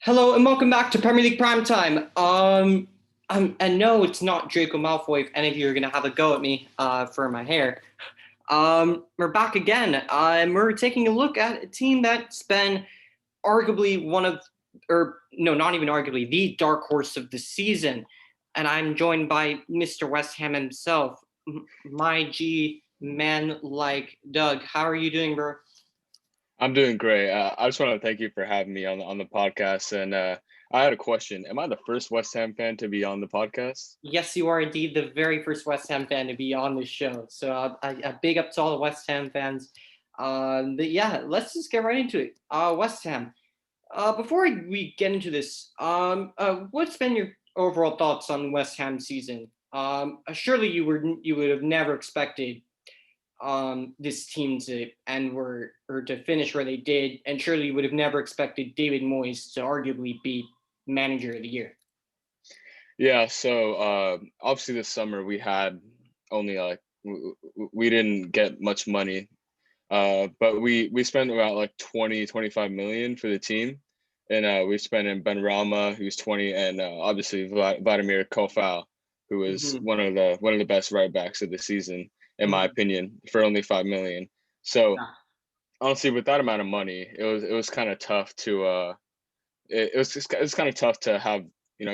Hello and welcome back to Premier League Primetime. And no, it's not Draco Malfoy. If any of you are gonna have a go at me, for my hair, we're back again. We're taking a look at a team that's been arguably one of, or no, not even arguably, the dark horse of the season. And I'm joined by Mr. West Ham himself, my G man like Doug. How are you doing, bro? I'm doing great. I just want to thank you for having me on the podcast. And I had a question. Am I the first West Ham fan to be on the podcast? Yes, you are indeed the very first West Ham fan to be on this show. So a big up to all the West Ham fans. But yeah, let's just get right into it. West Ham. Before we get into this, what's been your overall thoughts on West Ham season? Surely you would have never expected this team to end where or to finish where they did, and surely you would have never expected David Moyes to arguably be manager of the year. Yeah. So obviously this summer we had only we didn't get much money, but we spent about like 25 million for the team, and we spent in Ben Rama, who's 20, and obviously Vladimir Kofal, who is Mm-hmm. one of the best right backs of the season, in my opinion, for only 5 million. So Yeah. honestly, with that amount of money, it was kind of tough to it was kind of tough to have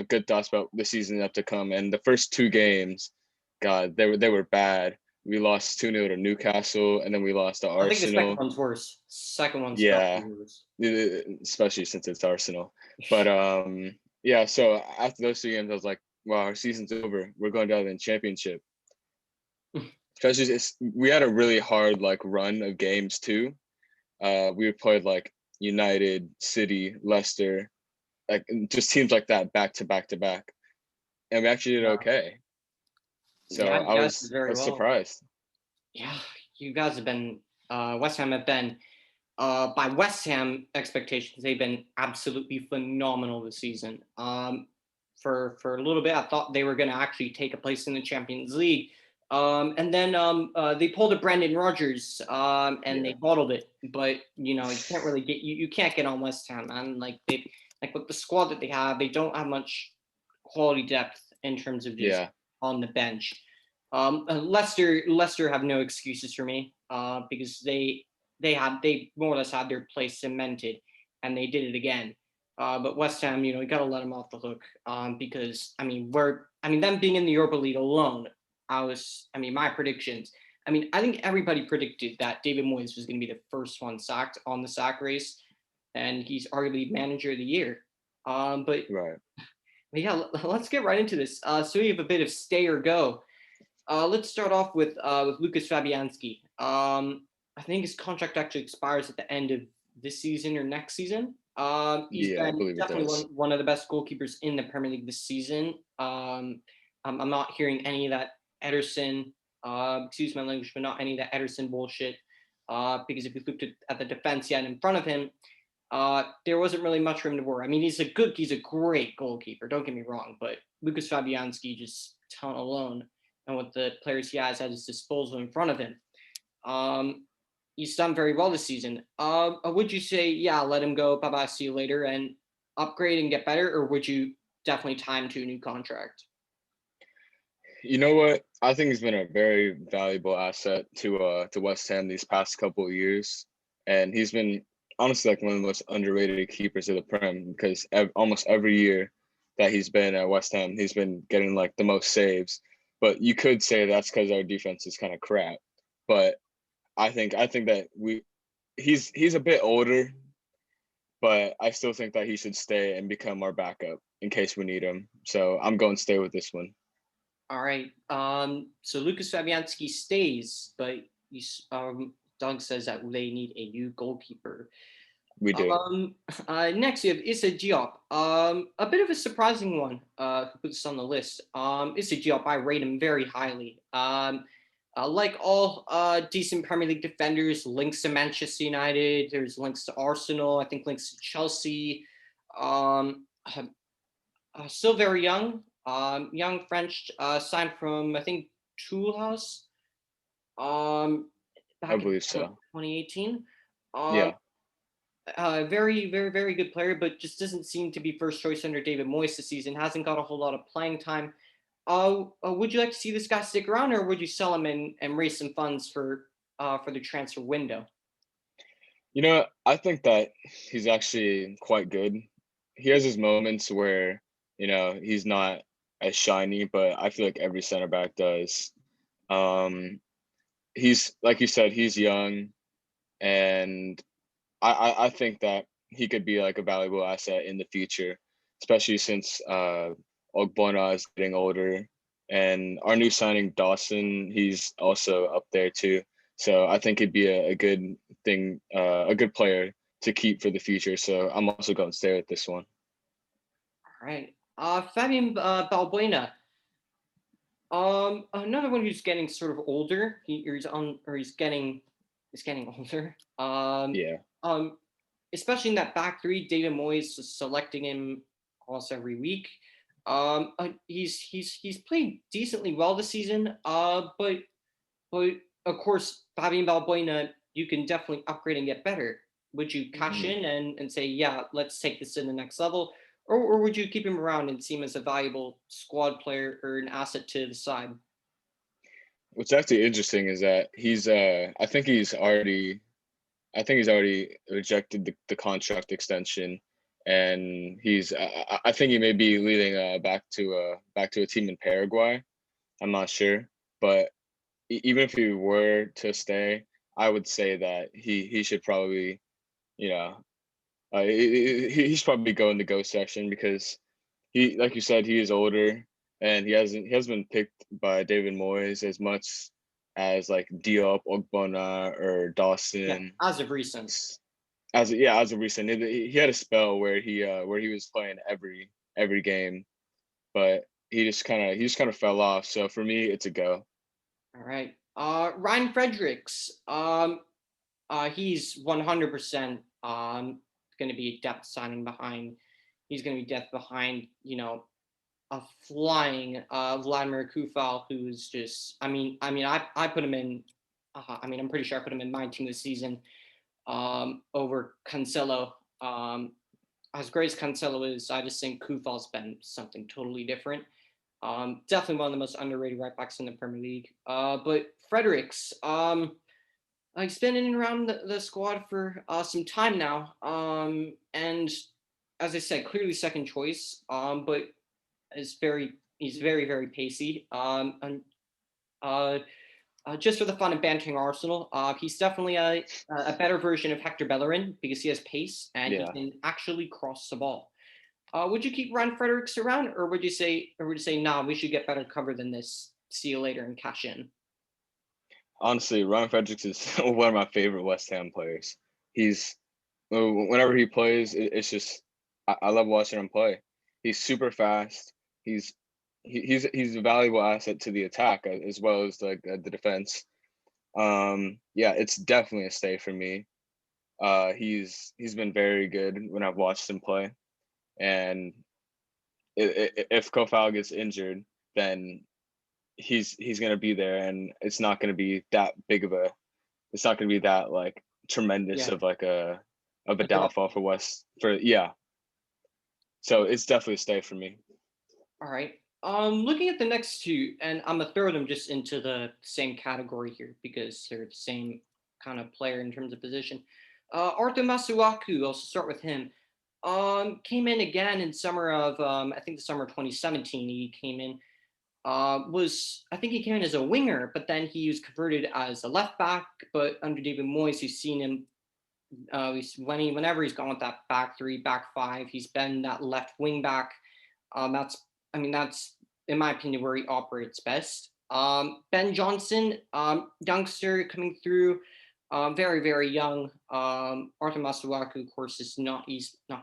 good thoughts about the season up to come. And the first two games, God, they were bad. We lost 2-0 to Newcastle, and then we lost to I think the second Arsenal. one's worse. Second one's Yeah, definitely worse. especially since it's Arsenal. But yeah. So after those two games, I was like, wow, our season's over. We're going down in the championship. Especially, we had a really hard like run of games too. We played like United, City, Leicester, like just teams like that back to back to back, and we actually did Yeah, okay. So yeah, you I guys did was I very was well. surprised. Yeah, you guys have been. West Ham have been. By West Ham expectations, they've been absolutely phenomenal this season. For a little bit, I thought they were going to actually take a place in the Champions League. And then they pulled a Brendan Rodgers, and they Yeah, bottled it. But you can't really you can't get on West Ham, man. Like with the squad that they have, they don't have much quality depth in terms of just yeah, on the bench. Leicester have no excuses for me, because they more or less had their place cemented, and they did it again. But West Ham, you got to let them off the hook, because them being in the Europa League alone, my predictions. I think everybody predicted that David Moyes was going to be the first one sacked on the sack race, and he's arguably manager of the year. right. But yeah, let's get right into this. So we have a bit of stay or go. Let's start off with Lucas Fabianski. I think his contract actually expires at the end of this season or next season. He's Yeah, I been believe it definitely does. one of the best goalkeepers in the Premier League this season. I'm not hearing any of that Ederson, excuse my language, but not any of that Ederson bullshit. Because if you looked at the defense he had in front of him, there wasn't really much room to work. He's a great goalkeeper. Don't get me wrong, but Lucas Fabianski, just talent alone, and with the players he has at his disposal in front of him, um, he's done very well this season. Would you say, yeah, let him go, bye bye, see you later, and upgrade and get better, or would you definitely time to a new contract? You know what? I think he's been a very valuable asset to West Ham these past couple of years, and he's been honestly like one of the most underrated keepers of the Prem because almost every year that he's been at West Ham, he's been getting like the most saves. But you could say that's because our defense is kind of crap. But I think that he's a bit older, but I still think that he should stay and become our backup in case we need him. So I'm going to stay with this one. All right. So Lucas Fabianski stays, but Doug says that they need a new goalkeeper. We do. Um, Next we have Issa Diop. A bit of a surprising one. Who puts on the list? Issa Diop, I rate him very highly. Like all decent Premier League defenders, links to Manchester United. There's links to Arsenal. I think links to Chelsea. Um, Still very young. Young French, signed from I think Toulouse. Um, I Back in believe so. 2018. Um, Yeah. Very, very, very good player, but just doesn't seem to be first choice under David Moyes this season. Hasn't got a whole lot of playing time. Would you like to see this guy stick around, or would you sell him and raise some funds for the transfer window? I think that he's actually quite good. He has his moments where, he's not as shiny, but I feel like every center back does. Um, he's like you said, he's young, and I think that he could be like a valuable asset in the future, especially since Ogbonna is getting older, and our new signing Dawson, he's also up there too. So I think he'd be a good thing, a good player to keep for the future. So I'm also going to stay with this one. All right. Fabian Balbuena. Another one who's getting sort of older. He's getting older. Yeah. Um, Especially in that back three, David Moyes is selecting him almost every week. He's played decently well this season. But of course, Fabian Balbuena, you can definitely upgrade and get better. Would you cash Mhm. in and say, yeah, let's take this to the next level? Or would you keep him around and see him as a valuable squad player or an asset to the side? What's actually interesting is that I think he's already rejected the contract extension, and I think he may be leading back to a team in Paraguay. I'm not sure, but even if he were to stay, I would say that he should probably, you know he's probably going the go section because he, like you said, he is older, and he hasn't been picked by David Moyes as much as like Diop, Ogbonna, or Yeah, Dawson. as of recent. As of recent, he had a spell where he was playing every game, but he just kind of fell off. So for me, it's a go. All right. Ryan Fredericks. He's 100% going to be a depth signing behind. He's going to be depth behind, a flying Vladimir Kufal, who's just. I put him in. I'm pretty sure I put him in my team this season over Cancelo. As great as Cancelo is, I just think Kufal's been something totally different. Definitely one of the most underrated right backs in the Premier League. But Fredericks, he's been in and around the squad for some time now. And as I said, clearly second choice. But he's very, very pacey. And uh, just for the fun of bantering Arsenal, he's definitely a better version of Hector Bellerin because he has pace and he Yeah, can actually cross the ball. Would you keep Ryan Fredericks around, or would you say, nah, we should get better cover than this? See you later and cash in. honestly, Ryan Fredericks is one of my favorite West Ham players. He's Whenever he plays, it's just I love watching him play. He's super fast. He's he's a valuable asset to the attack as well as like the defense. Yeah, it's definitely a stay for me. He's been very good when I've watched him play, and if Kofal gets injured, then he's gonna be there, and it's not gonna be that big of a it's not gonna be that like tremendous Yeah, of a a drop. downfall for West for yeah. So it's definitely a stay for me. All right. Looking at the next two, and I'm gonna throw them just into the same category here because they're the same kind of player in terms of position. Arthur Masuaku, I'll start with him. Came in again in summer of I think the summer of 2017. He came in. Was I think he came in as a winger, but then he was converted as a left back. But under David Moyes, you've seen him whenever he's gone with that back three, back five, he's been that left wing back. That's that's in my opinion where he operates best. Ben Johnson, youngster coming through, very very young. Arthur Masuaku, of course, he's not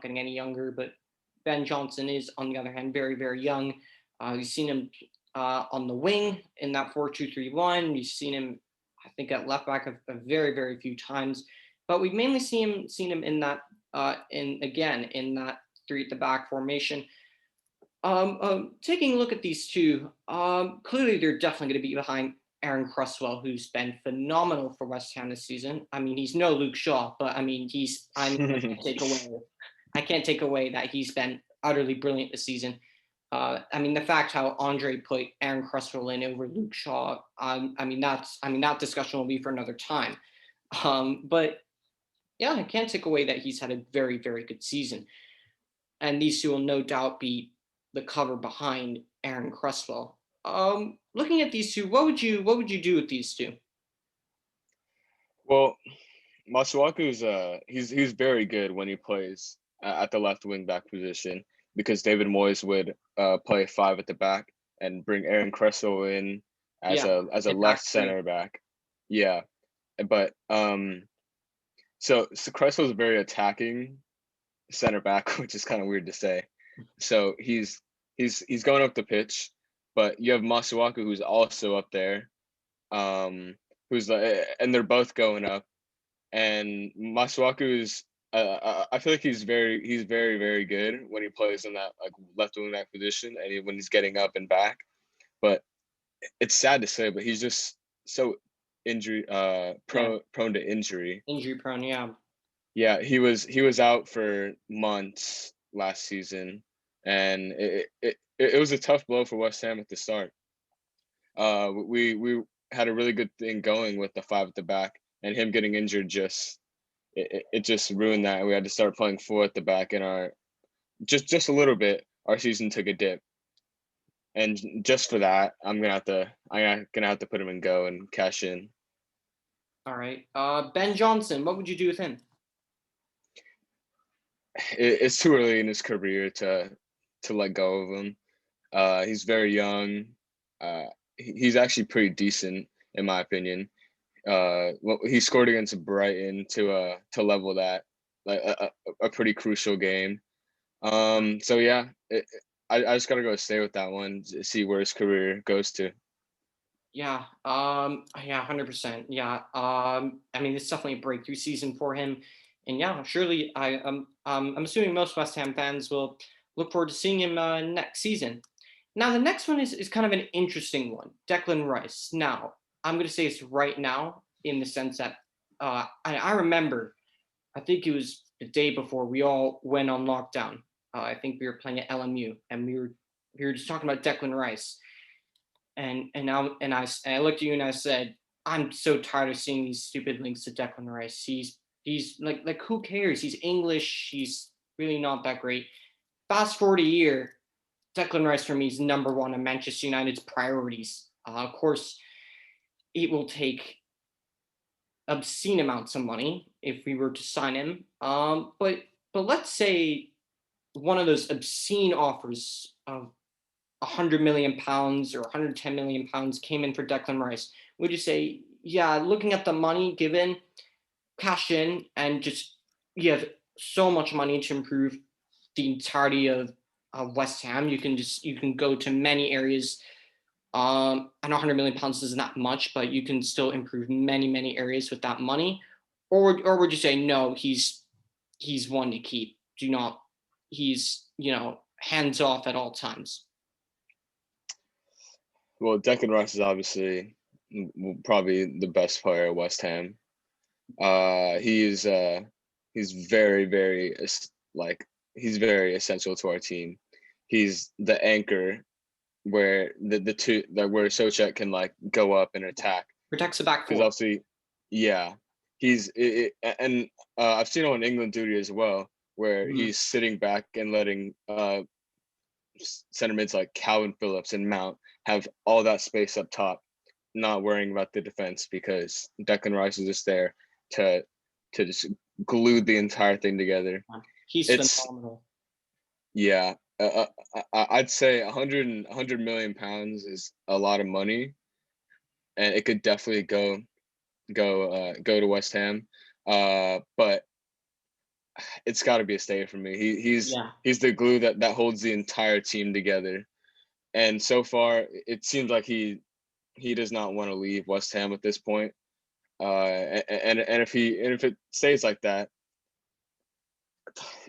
getting any younger, but Ben Johnson is on the other hand very very young. You've seen him on the wing in that 4-2-3-1. You've seen him, I think, at left back a very very few times, but we've mainly seen him in that in that three at the back formation. Taking a look at these two, clearly they're definitely going to be behind. Aaron Cresswell, who's been phenomenal for West Ham this season. I mean, he's no Luke Shaw, but I mean, I can't take away that he's been utterly brilliant this season. I mean, the fact how Andre put Aaron Cresswell in over Luke Shaw, that discussion will be for another time. But yeah, I can't take away that he's had a very, very good season. And these two will no doubt be the cover behind Aaron Cresswell. Looking at these two, what would you do with these two? Well, Masuaku's he's very good when he plays at the left wing back position, because David Moyes would play five at the back and bring Aaron Cresswell in as Yeah, a left center back. Yeah, but so Cresswell's a very attacking center back, which is kind of weird to say. So he's going up the pitch, but you have Masuaku, who's also up there, who's and they're both going up. And Masuaku's I feel like he's very very good when he plays in that like left wing back position, and when he's getting up and back. But it's sad to say, but he's just so injury prone to injury. Injury prone, yeah. Yeah, he was out for months last season, and it was a tough blow for West Ham at the start. We had a really good thing going with the five at the back, and him getting injured it just ruined that. We had to start playing four at the back, and our just a little bit, our season took a dip. And just for that, I'm gonna have to put him in go and cash in. All right. Ben Johnson, what would you do with him? It's too early in his career to let go of him. He's very young. He's actually pretty decent in my opinion. He scored against Brighton to level that, like a pretty crucial game. So yeah, I just gotta go stay with that one, see where his career goes to. Yeah. Yeah. 100%. Yeah. I mean, it's definitely a breakthrough season for him, and yeah, surely I'm assuming most West Ham fans will look forward to seeing him next season. Now, the next one is kind of an interesting one. Declan Rice. Now, I'm going to say it's right now in the sense that I remember, I think it was the day before we all went on lockdown. I think we were playing at LMU, and we were just talking about Declan Rice, and I looked at you and I said, I'm so tired of seeing these stupid links to Declan Rice. He's like who cares? He's English. He's really not that great. Fast forward a year, Declan Rice for me is number one on Manchester United's priorities. Of course, it will take obscene amounts of money if we were to sign him. But let's say one of those obscene offers of £100 million or £110 million came in for Declan Rice. Would you say, yeah, looking at the money given, cash in, and just you have so much money to improve the entirety of West Ham. You can go to many areas. I know £100 million isn't that much, but you can still improve many areas with that money. Or would you say no? He's one to keep. Do not. He's hands off at all times. Well, Declan Rice is obviously probably the best player at West Ham. He's very he's very essential to our team. He's the anchor where the two that where Socek can like go up and attack. Protects the back four. Because obviously, yeah, and I've seen it on England duty as well, where he's sitting back and letting center mids like Calvin Phillips and Mount have all that space up top, not worrying about the defense, because Declan Rice is just there to just glue the entire thing together. He's phenomenal. Yeah, I'd say £100 million is a lot of money, and it could definitely go to West Ham. But it's got to be a stay for me. He's the glue that holds the entire team together. And so far, it seems like he does not want to leave West Ham at this point. And if it stays like that,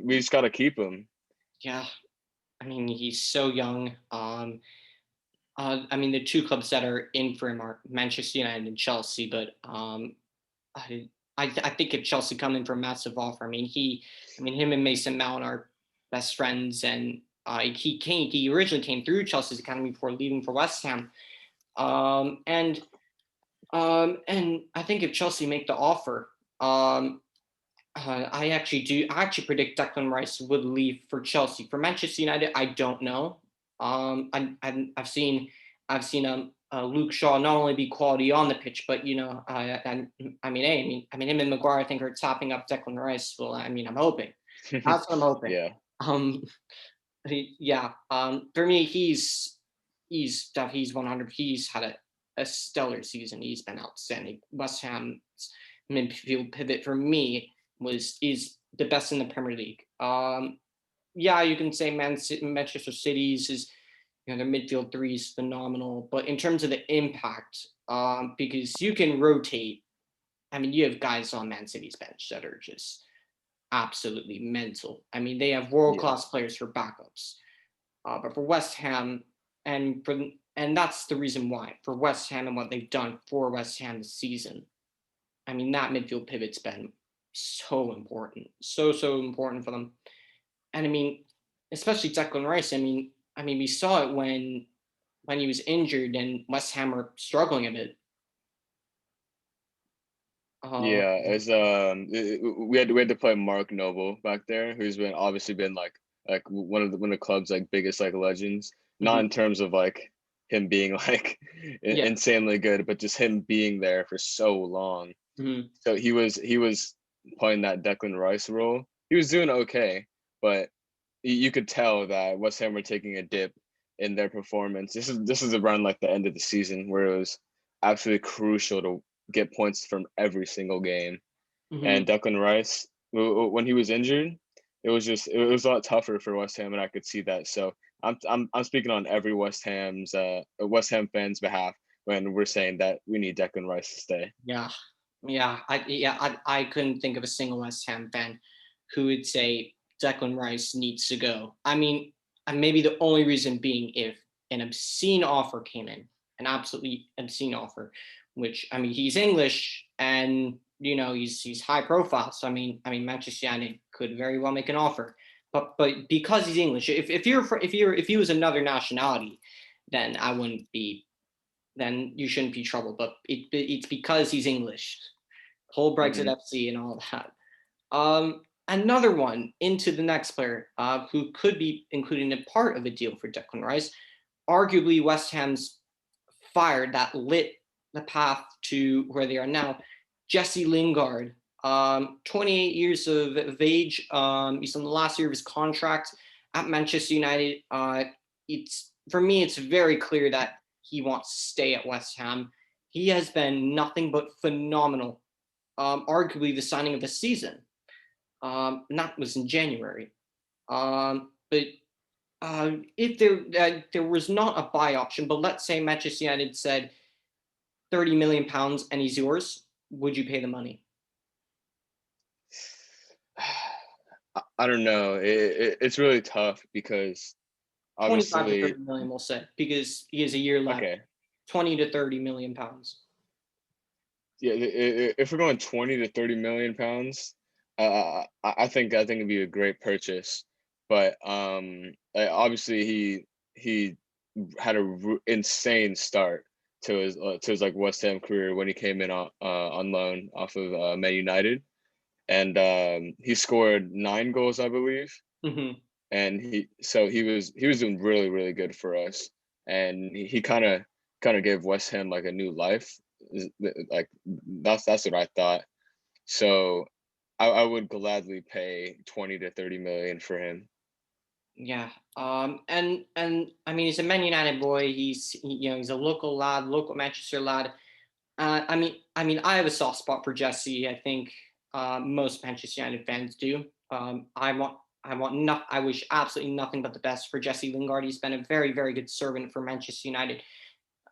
we just got to keep him. Yeah, I mean, he's so young. I mean, the two clubs that are in for him are Manchester United and Chelsea, but I, I think if Chelsea come in for a massive offer, I mean, him and Mason Mount are best friends, and he originally came through Chelsea's academy before leaving for West Ham, um, and and I think if Chelsea make the offer, I actually predict Declan Rice would leave for Chelsea. For Manchester United, I don't know. I've seen Luke Shaw not only be quality on the pitch, but I mean, him and Maguire I think are topping up Declan Rice. Well, I mean, I'm hoping. That's what I'm hoping. Yeah. Um, yeah. For me, he's 100. He's had a stellar season. He's been outstanding. West Ham's midfield pivot for me is the best in the Premier League. Yeah, you can say Manchester City's is their midfield three is phenomenal, but in terms of the impact, because you can rotate. I mean, you have guys on Man City's bench that are just absolutely mental. I mean, they have world Yeah. class players for backups. But for West Ham, and for and that's the reason why for West Ham and what they've done for West Ham this season. I mean, that midfield pivot's been so important, so important for them. And I mean, especially Declan Rice. I mean, we saw it when he was injured and West Ham were struggling a bit. Uh, Yeah, as we had to play Mark Noble back there, who's been obviously been like one of the club's like biggest like legends. Not mhm, in terms of like him being like yeah, insanely good, but just him being there for so long. mhm, So he was playing that Declan Rice role. He was doing okay, but you could tell that West Ham were taking a dip in their performance. This is around like the end of the season where it was absolutely crucial to get points from every single game. mhm. And Declan Rice, when he was injured, it was a lot tougher for West Ham, and I could see that. So I'm speaking on every West Ham fans' behalf when we're saying that we need Declan Rice to stay. Yeah, I couldn't think of a single West Ham fan who would say Declan Rice needs to go. I mean, and maybe the only reason being if an obscene offer came in, an absolutely obscene offer, which I mean he's English and he's high profile. So I mean Manchester United could very well make an offer. But because he's English, if he was another nationality, then I wouldn't be then you shouldn't be troubled. But it's because he's English. Whole Brexit Hmm. FC and all that. Another one into the next player who could be included in a part of a deal for Declan Rice. Arguably, West Ham's fire that lit the path to where they are now. Jesse Lingard, 28 years of age. He's on the last year of his contract at Manchester United. It's for me, it's very clear that he wants to stay at West Ham. He has been nothing but phenomenal. Arguably the signing of the season. And that was in January. But if there was not a buy option, but let's say Manchester United said 30 million pounds and he's yours, would you pay the money? I don't know. It's really tough because 25 to obviously, 30 million, we'll say, because he has a year left. okay, 20 to 30 million pounds. yeah, if we're going 20 to 30 million pounds, I think it'd be a great purchase. But obviously he had a insane start to his like West Ham career when he came in on loan off of Man United, and he scored 9 goals, I believe, Hmm. and he was doing really really good for us, and he kind of gave West Ham like a new life. Like that's what I thought. So I would gladly pay 20 to 30 million for him. Yeah. And I mean, he's a Man United boy. He's a local lad, local Manchester lad. I have a soft spot for Jesse. I think most Manchester United fans do. I wish absolutely nothing but the best for Jesse Lingard. He's been a very, very good servant for Manchester United.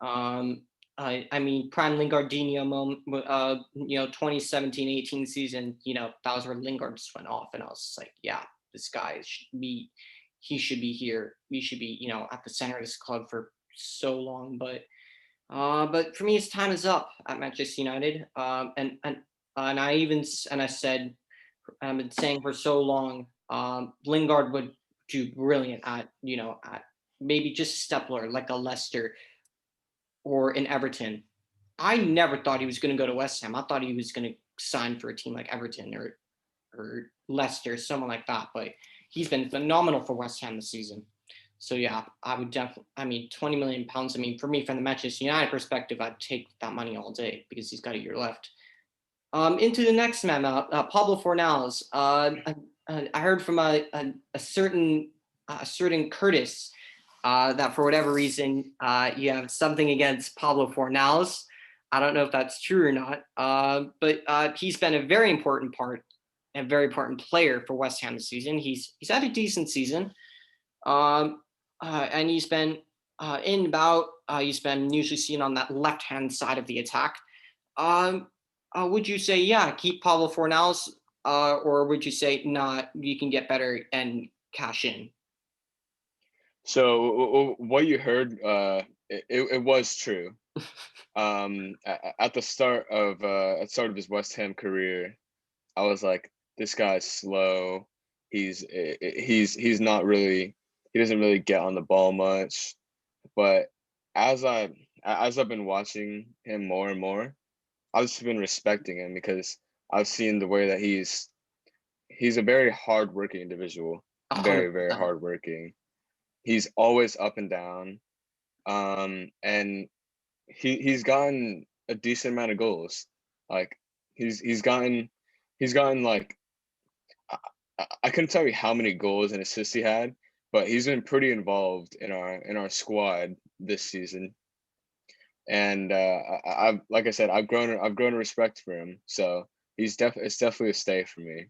Um, I mean, prime Lingardinho moment, 2017-18 season, that was where Lingard just went off, and I was just like, yeah, this guy should be, he should be here. We should be, at the center of this club for so long, but for me, his time is up at Manchester United. And I said, I've been saying for so long, Lingard would do brilliant at, at maybe just Stepler, like a Leicester or an Everton. I never thought he was going to go to West Ham. I thought he was going to sign for a team like Everton or Leicester, someone like that. But he's been phenomenal for West Ham this season. So yeah, I would definitely. I mean, £20 million. I mean, for me, from the Manchester United perspective, I'd take that money all day because he's got a year left. Into the next man, Pablo Fornals. I heard from a certain Curtis that for whatever reason you have something against Pablo Fornals. I don't know if that's true or not, but he's been a very important part, a very important player for West Ham this season. He's had a decent season, and he's been in about. He's been usually seen on that left hand side of the attack. Um, would you say, yeah, keep Pablo Fornals, or would you say, nah, you can get better and cash in? So what you heard, it was true. At the start of his West Ham career, I was like, this guy's slow. He's not really, he doesn't really get on the ball much. But as I as I've been watching him more and more, I've just been respecting him because I've seen the way that he's a very hardworking individual, hundred very percent. hardworking. He's always up and down, and he's gotten a decent amount of goals. Like he's gotten like I couldn't tell you how many goals and assists he had, but he's been pretty involved in our squad this season. And I've like I said, I've grown a respect for him. So it's definitely a stay for me.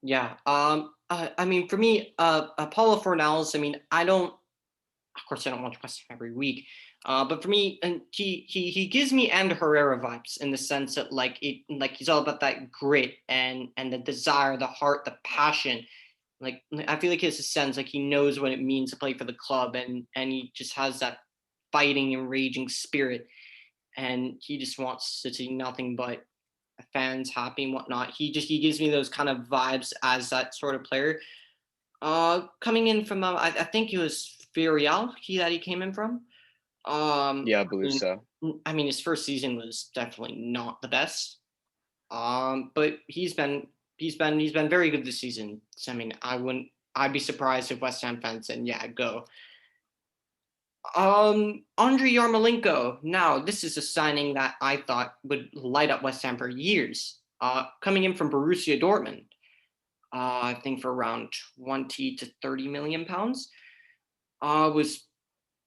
Yeah. I mean, for me, Paulo Fornals. I mean, of course, I don't watch West Ham every week, but for me, and he gives me and Herrera vibes in the sense that like he's all about that grit and the desire, the heart, the passion. Like I feel like he has a sense like he knows what it means to play for the club, and he just has that fighting and raging spirit, and he just wants to see nothing but fans happy and whatnot. He gives me those kind of vibes as that sort of player. Coming in from I think it was Villarreal that he came in from. Yeah, I I believe mean, so. his first season was definitely not the best. But he's been very good this season. So I mean, I'd be surprised if West Ham fans said, yeah, go. Andriy Yarmolenko. Now, this is a signing that I thought would light up West Ham for years. Coming in from Borussia Dortmund, I think for around 20 to 30 million pounds. Was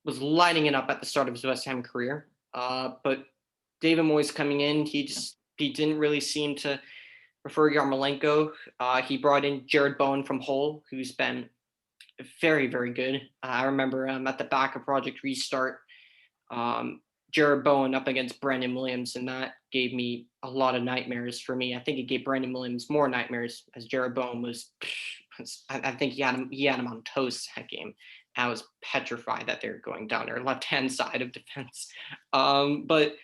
lighting it up at the start of his West Ham career. But David Moyes coming in, he didn't really seem to prefer Yarmolenko. He brought in Jared Bowen from Hull, who's been very good. I remember at the back of Project Restart, um, Jared Bowen up against Brandon Williams, and that gave me a lot of nightmares for me. I think it gave Brandon Williams more nightmares as Jared Bowen was. I think he had him on toast that game. I was petrified that they were going down their left hand side of defense. But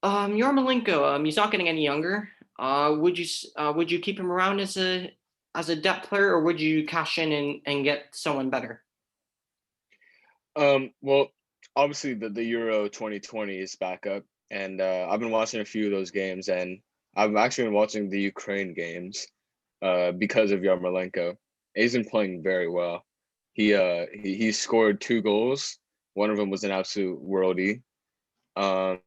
Yarmolenko, he's not getting any younger. Would you keep him around as a depth player, or would you cash in and get someone better? Well, obviously the Euro 2020 is back up, and I've been watching a few of those games, and I've actually been watching the Ukraine games, because of Yarmolenko. He's been playing very well. He scored 2 goals. One of them was an absolute worldie. Um,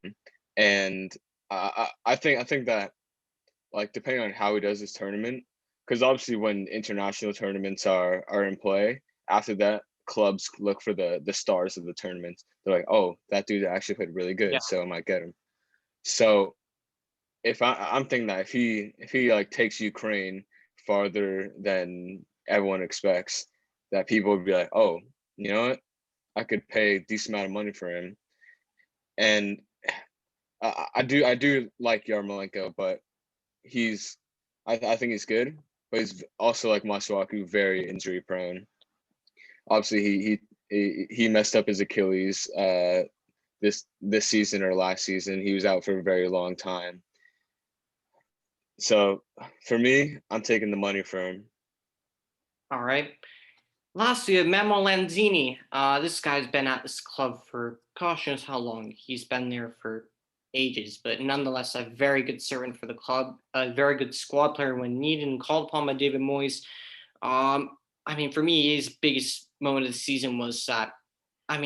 and I think that, like, depending on how he does this tournament, because obviously when international tournaments are in play, after that clubs look for the stars of the tournament. They're like, oh, that dude actually played really Yeah, good, so I might get him. So if I'm thinking that if he like takes Ukraine farther than everyone expects, that people would be like, oh, you know what, I could pay a decent amount of money for him. And I do like Yarmolenko, but he's I think he's good, but he's also like Masuaku, very injury prone. Obviously, he messed up his Achilles this season or last season. He was out for a very long time. So for me, I'm taking the money for him. All right. Last, we have Memo Lanzini. This guy's been at this club for gosh knows how long. He's been there for ages, but nonetheless, a very good servant for the club, a very good squad player when needed and called upon by David Moyes. I mean, for me, his biggest moment of the season was that. I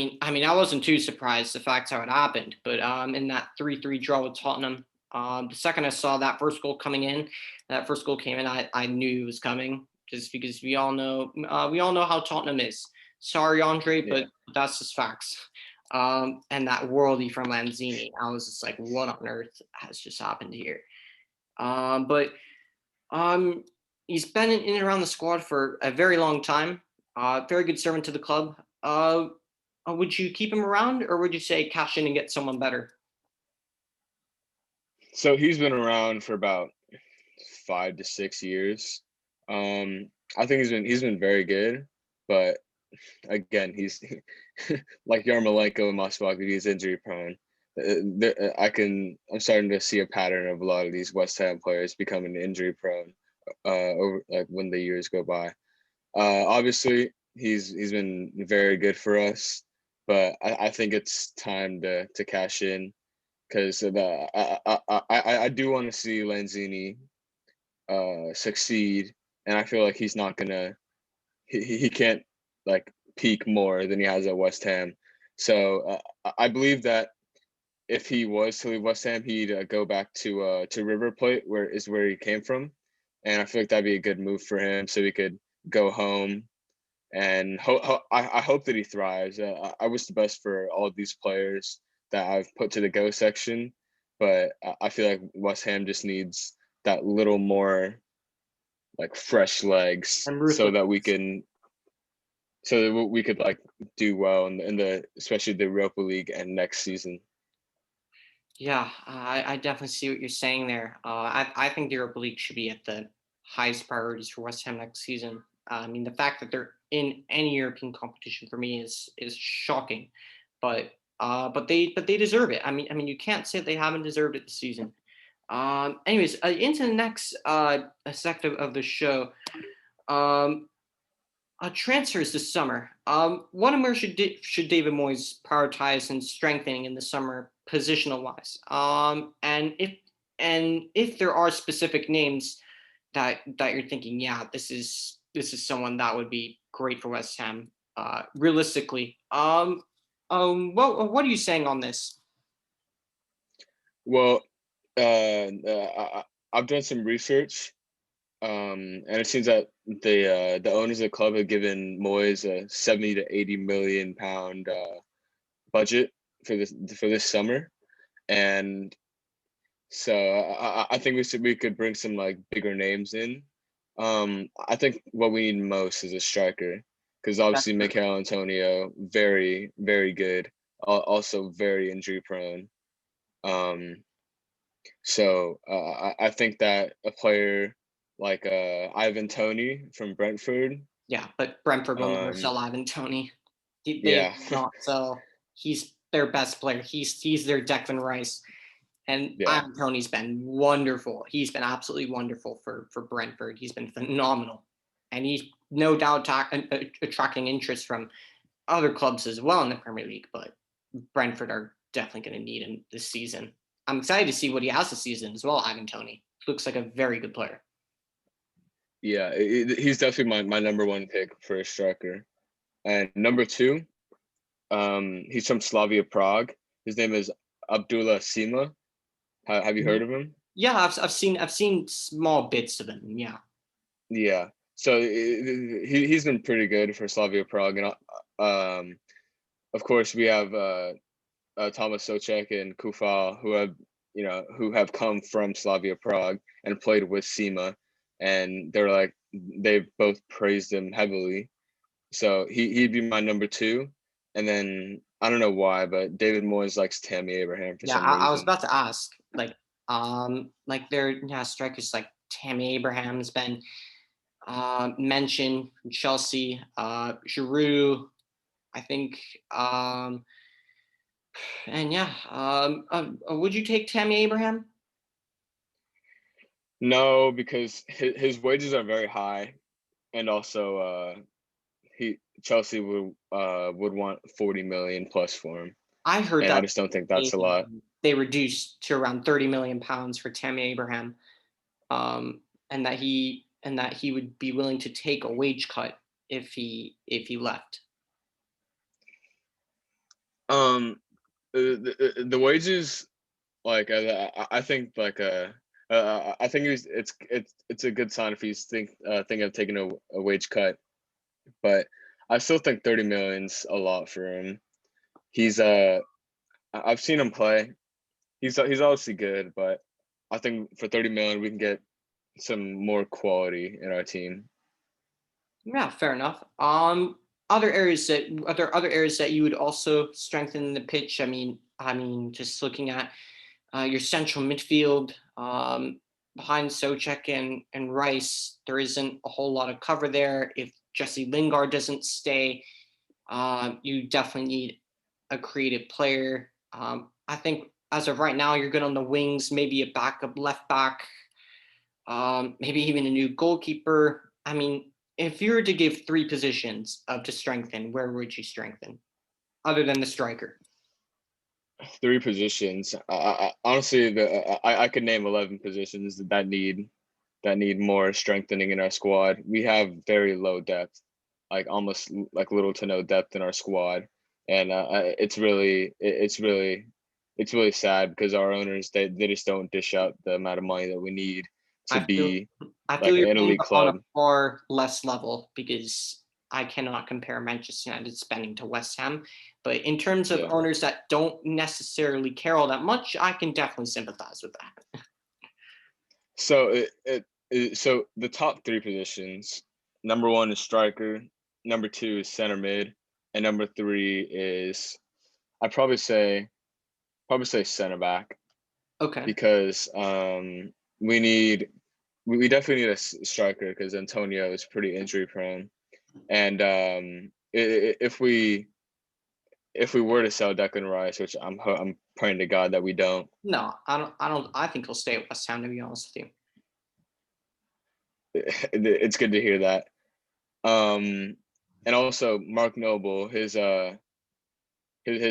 wasn't too surprised the fact how it happened, but in that 3-3 draw with Tottenham, the second I saw that first goal coming in, that first goal came in, I knew it was coming just because we all know how Tottenham is. Sorry, Andre, but Yeah. that's just facts. And that worldie from Lanzini, I was just like, what on earth has just happened here? But he's been in and around the squad for a very long time. Very good servant to the club. Would you keep him around, or would you say cash in and get someone better? So he's been around for about 5 to 6 years. I think he's been very good, but again, he's like Yarmolenko and Maswag, he's injury prone. I'm starting to see a pattern of a lot of these West Ham players becoming injury prone over like when the years go by. Obviously, he's been very good for us, but I think it's time to cash in because I do want to see Lanzini succeed, and I feel like he's not gonna he can't like peak more than he has at West Ham. So I believe that if he was to leave West Ham, he'd go back to River Plate, where he came from, and I feel like that'd be a good move for him, so he could go home. And I hope that he thrives. I wish the best for all of these players that I've put to the go section, but I feel like West Ham just needs that little more like fresh legs And so ruthless. that we could like do well in the especially the Europa League and next season. Yeah, I definitely see what you're saying there. I think the Europa League should be at the highest priorities for West Ham next season. I mean, the fact that they're in any European competition for me is shocking, but they deserve it. I mean, you can't say they haven't deserved it this season. Anyways, into the next sector of the show. Um, Transfers this summer. What more should David Moyes prioritize in strengthening in the summer, positional wise? And if there are specific names that you're thinking, yeah, this is someone that would be great for West Ham. Realistically, what are you saying on this? Well, I've done some research, and it seems that the owners of the club have given Moyes a 70 to 80 million pound budget for this summer, and so I think we could bring some like bigger names in. I think what we need most is a striker because That's obviously true. Mikel Antonio, very very good, also very injury prone. Um, so I think that a player like Ivan Toney from Brentford, Yeah, but Brentford will never um, sell Ivan Toney. They yeah, will not sell. He's their best player. He's their Declan Rice. And yeah, Ivan Toney's been wonderful. He's been absolutely wonderful for Brentford. He's been phenomenal. And he's no doubt attracting interest from other clubs as well in the Premier League. But Brentford are definitely going to need him this season. I'm excited to see what he has this season as well, Ivan Toney. Looks like a very good player. yeah. He's definitely my number one pick for a striker. And number two, he's from Slavia Prague. His name is Abdullah Sima. Have you heard of him? Yeah, I've seen small bits of him. Yeah. Yeah. So he's been pretty good for Slavia Prague, and of course we have Thomas Socek and Kufal who have come from Slavia Prague and played with Sima, and they both praised him heavily. So he'd be my number two, and then I don't know why, but David Moyes likes Tammy Abraham for Yeah, some I was reason. about to ask, like their strikers like Tammy Abraham's been mentioned from Chelsea, Giroud. I think, and yeah, would you take Tammy Abraham? No, because his wages are very high, and also he Chelsea would want 40 million plus for him, I heard and I that just don't think that's a lot. they reduced to around 30 million pounds for Tammy Abraham, and that he would be willing to take a wage cut if he left. Um, the wages, like I think I think it's a good sign if he's thinking of taking a wage cut, but I still think 30 million's a lot for him. He's I've seen him play. He's obviously good, but I think for 30 million we can get some more quality in our team. Yeah, fair enough. Are there other areas that you would also strengthen the pitch? I mean, just looking at your central midfield, behind Socek and Rice, there isn't a whole lot of cover there. If Jesse Lingard doesn't stay, you definitely need a creative player. I think as of right now, you're good on the wings, maybe a backup left back, maybe even a new goalkeeper. I mean, if you were to give three positions to strengthen, where would you strengthen other than the striker? Three positions. Honestly, I could name 11 positions that need more strengthening in our squad. We have very low depth, like almost like little to no depth in our squad, and it's really sad because our owners they just don't dish out the amount of money that we need to I feel be I feel like you're an playing elite on a club. far less level because I cannot compare Manchester United spending to West Ham. But in terms of Yeah. owners that don't necessarily care all that much, I can definitely sympathize with that. So so the top three positions. Number one is striker. Number two is center mid, and number three is I'd probably say center back Okay. because we need we definitely need a striker because Antonio is pretty injury prone, and if we were to sell Declan Rice, which I'm praying to God that we don't, No, I don't. I think he'll stay at West Ham. To be honest with you. it's good to hear that. Um, and also Mark Noble, his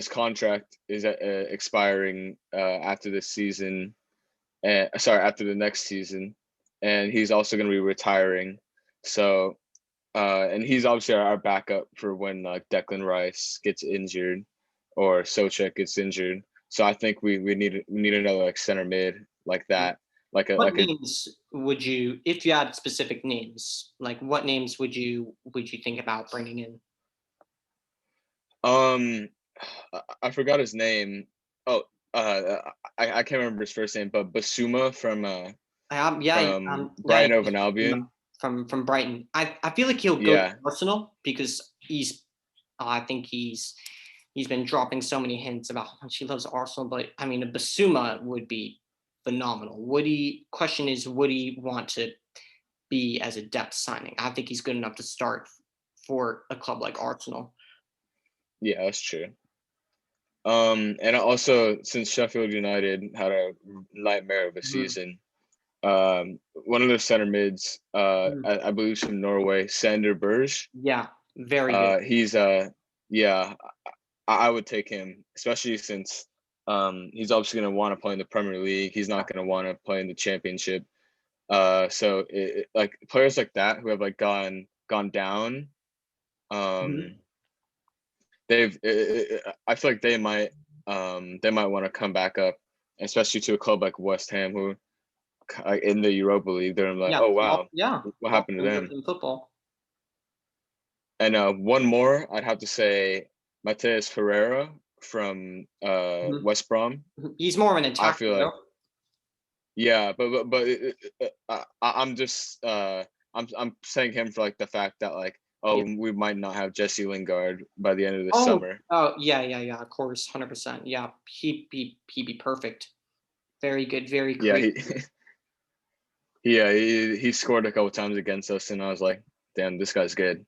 contract is expiring after this season. Sorry, after the next season, and he's also going to be retiring. So, and he's obviously our backup for when Declan Rice gets injured or Socek gets injured. So I think we need another like center mid like that, What like a names would you, if you had specific names, like what names would you think about bringing in? um I forgot his name. Oh, I can't remember his first name, but Basuma Yeah, from yeah, Brighton Hove yeah, and Albion. from Brighton. I feel like he'll go to Yeah, Arsenal because I think he's been dropping so many hints about how much he loves Arsenal. But I mean, a Basuma would be phenomenal. Question is, would he want to be as a depth signing? I think he's good enough to start for a club like Arsenal. yeah, that's true. And also since Sheffield United had a nightmare of a Mhm, season, one of their center mids, mhm. I believe from Norway, Sander Berge. Yeah, very good. He's yeah, I would take him, especially since he's obviously going to want to play in the Premier League. He's not going to want to play in the Championship. So like players like that who have like gone down, Mhm. um, I feel like they might want to come back up, especially to a club like West Ham who in the Europa League. They're like, Yeah, oh wow, yeah, what top happened to in them? football. And one more, I'd have to say Mateus Ferreira from Mhm. West Brom. He's more of an I attacker, feel like though. yeah, but I'm just I'm saying him for like the fact that like Yeah. oh we might not have Jesse Lingard by the end of the Oh, summer. oh, yeah, yeah, yeah. Of course, 100%. Yeah, he'd be perfect. Very good, very Yeah, creative. he scored a couple times against us, and I was like, damn, this guy's good.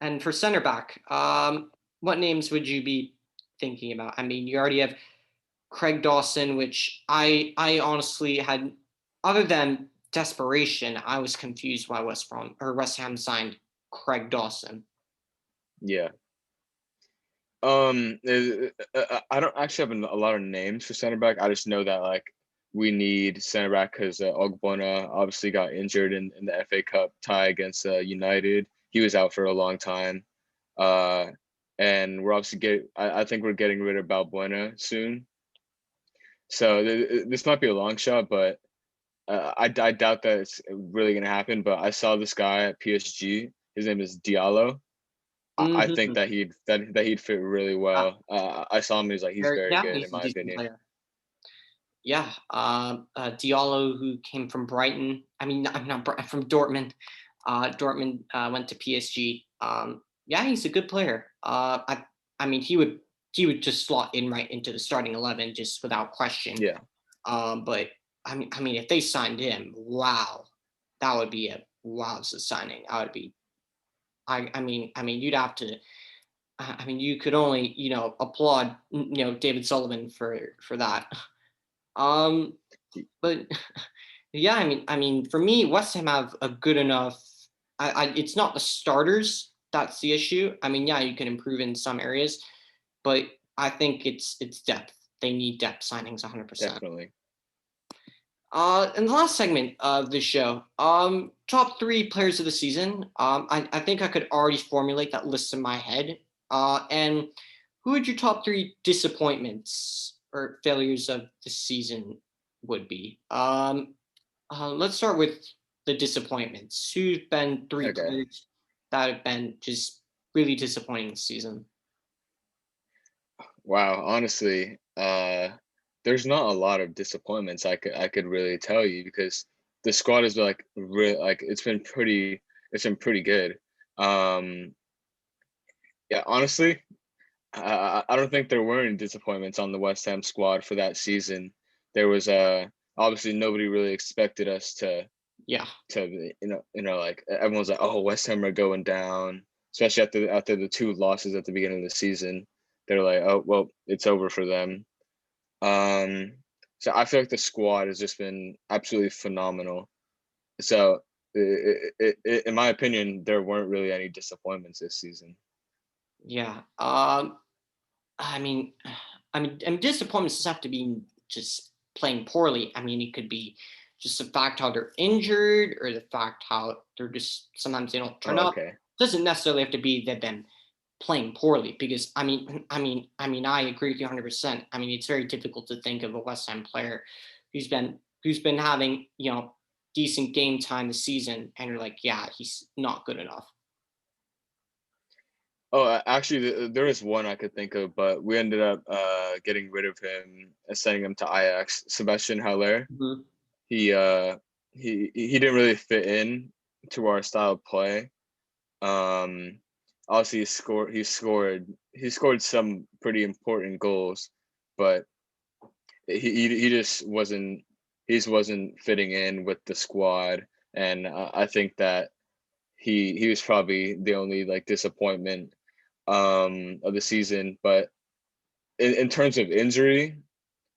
And for center back, what names would you be thinking about? I mean, you already have Craig Dawson, which I honestly had, other than desperation, I was confused why West Ham signed Craig Dawson. Yeah. I don't actually have a lot of names for center back. I just know that like we need center back because Ogbonna obviously got injured in the FA Cup tie against United. He was out for a long time. Uh, and we're obviously I think we're getting rid of Balbuena soon. So this might be a long shot, but I doubt that it's really going to happen. But I saw this guy at PSG. His name is Diallo. I think Mhm. that he'd fit really Uh, well. I saw him. He's very yeah, good in he's a my decent opinion. player. Yeah, Diallo, who came from Brighton. I mean, I'm not from Dortmund. Dortmund went to PSG. Yeah, he's a good player. I mean, he would just slot in right into the starting 11 just without question. Yeah, But I mean, if they signed him, wow, that would be a wowza signing. I would be. I mean, you'd have to. I mean, you could only applaud David Sullivan for that. Um, but yeah, I mean, for me, West Ham have a good enough. It's not the starters that's the issue. I mean, yeah, you can improve in some areas, but I think it's depth. They need depth signings 100%. definitely. In the last segment of the show, top three players of the season. I think I could already formulate that list in my head. And who would your top three disappointments or failures of the season would be? Let's start with the disappointments. Who's been three Okay. players that have been just really disappointing this season? Wow. Honestly, there's not a lot of disappointments I could really tell you because the squad is like it's been pretty good. Um, yeah. Honestly, I don't think there were any disappointments on the West Ham squad for that season. There was obviously nobody really expected us Yeah, to like everyone's like, oh, West Ham are going down, especially after the two losses at the beginning of the season. They're like, oh well, it's over for them. Um, so I feel like the squad has just been absolutely phenomenal. So in my opinion, there weren't really any disappointments this season. yeah. I mean, and disappointments doesn't have to be just playing poorly. I mean, it could be just the fact how they're injured or the fact how they're just sometimes they don't turn Oh, up. okay. Doesn't necessarily have to be that them playing poorly because I agree with you 100%. I mean, it's very difficult to think of a West Ham player who's been having decent game time this season, and you're like, yeah, he's not good enough. Oh, actually, there is one I could think of, but we ended up getting rid of him and sending him to Ajax. Sebastian Haller. Mhm. He uh, he didn't really fit in to our style of play. Um, Obviously, he scored some pretty important goals, but he just wasn't fitting in with the squad, and I think that he was probably the only like disappointment of the season. But in terms of injury,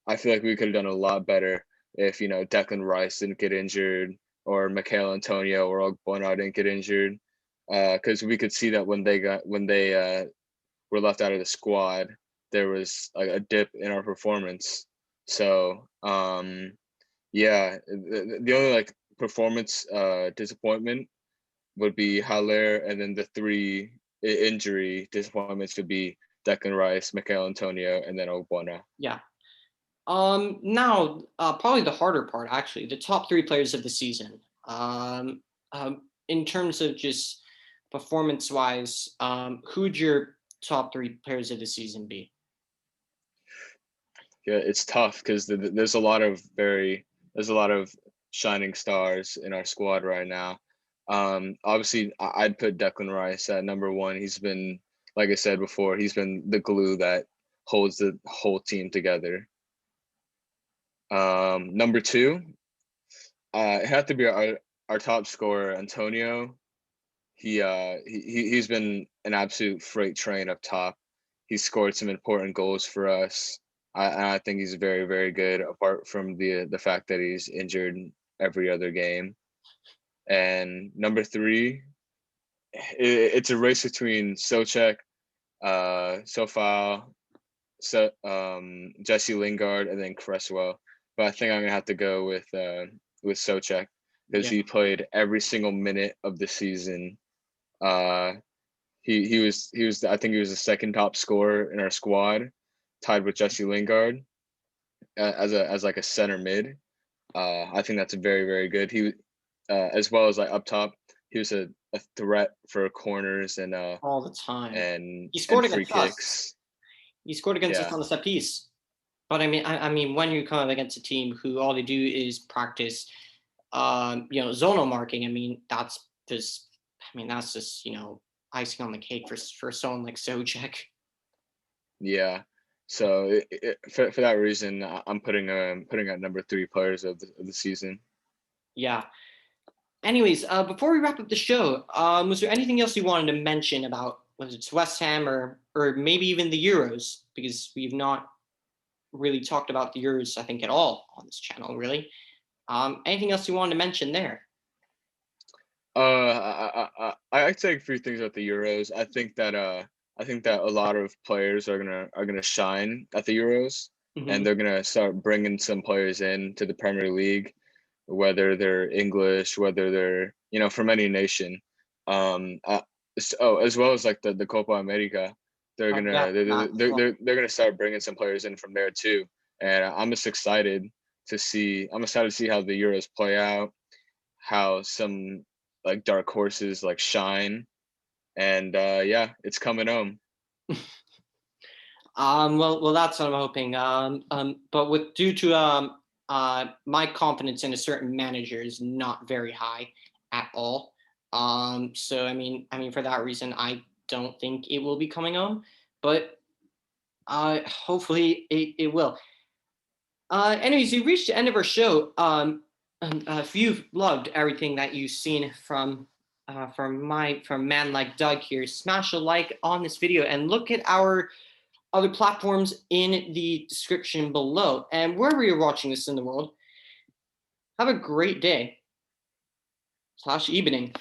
I feel like we could have done a lot better if Declan Rice didn't get injured or Michael Antonio or Ogbonna didn't get injured, because we could see that when they were left out of the squad, there was like a dip in our performance. So yeah, the only like performance disappointment would be Haller, and then the three injury disappointments would be Declan Rice, Michael Antonio, and then Ogbonna. Yeah. Now, probably the harder part, actually, the top three players of the season. In terms of just performance-wise, who'd your top three players of the season be? Yeah, it's tough because there's a lot of shining stars in our squad right now. Obviously, I'd put Declan Rice at number one. He's been, like I said before, he's been the glue that holds the whole team together. Number two, it had to be our top scorer, Antonio. He's been an absolute freight train up top. He's scored some important goals for us. I think he's very, very good. Apart from the fact that he's injured every other game. And number three, it's a race between Socek, Sofal, Jesse Lingard, and then Cresswell. But I think I'm gonna have to go with Socek because Yeah. he played every single minute of the season. Uh, he was I think he was the second top scorer in our squad, tied with Jesse Lingard as like a center mid. I think that's very, very good. He as well as like up top, he was a threat for corners All the time. and He scored free against us. kicks. He scored against us Yeah, on the set piece. But I mean, when you come up against a team who all they do is practice, zonal marking. I mean, that's just icing on the cake for someone like Socek. yeah. So for that reason, I'm putting at number three players of the season. Yeah. Anyways, before we wrap up the show, was there anything else you wanted to mention about whether it's West Ham or maybe even the Euros? Because we've not really talked about the Euros, I think, at all on this channel, really. Anything else you wanted to mention there? I take a few things about the Euros. I think that a lot of players are gonna shine at the Euros, Hmm. and they're gonna start bringing some players in to the Premier League, whether they're English, whether they're from any nation. So as well as like the Copa America, Yeah, that as well. they're gonna start bringing some players in from there too. And I'm excited to see how the Euros play out, how some like dark horses like shine, and yeah, it's coming home. Well, that's what I'm hoping. But with due to my confidence in a certain manager is not very high at all. So I mean, for that reason, I don't think it will be coming home. But hopefully it will. Anyways, we reached the end of our show. If you've loved everything that you've seen from man like Doug here, smash a like on this video and look at our other platforms in the description below. And wherever you're watching this in the world, have a great day / evening.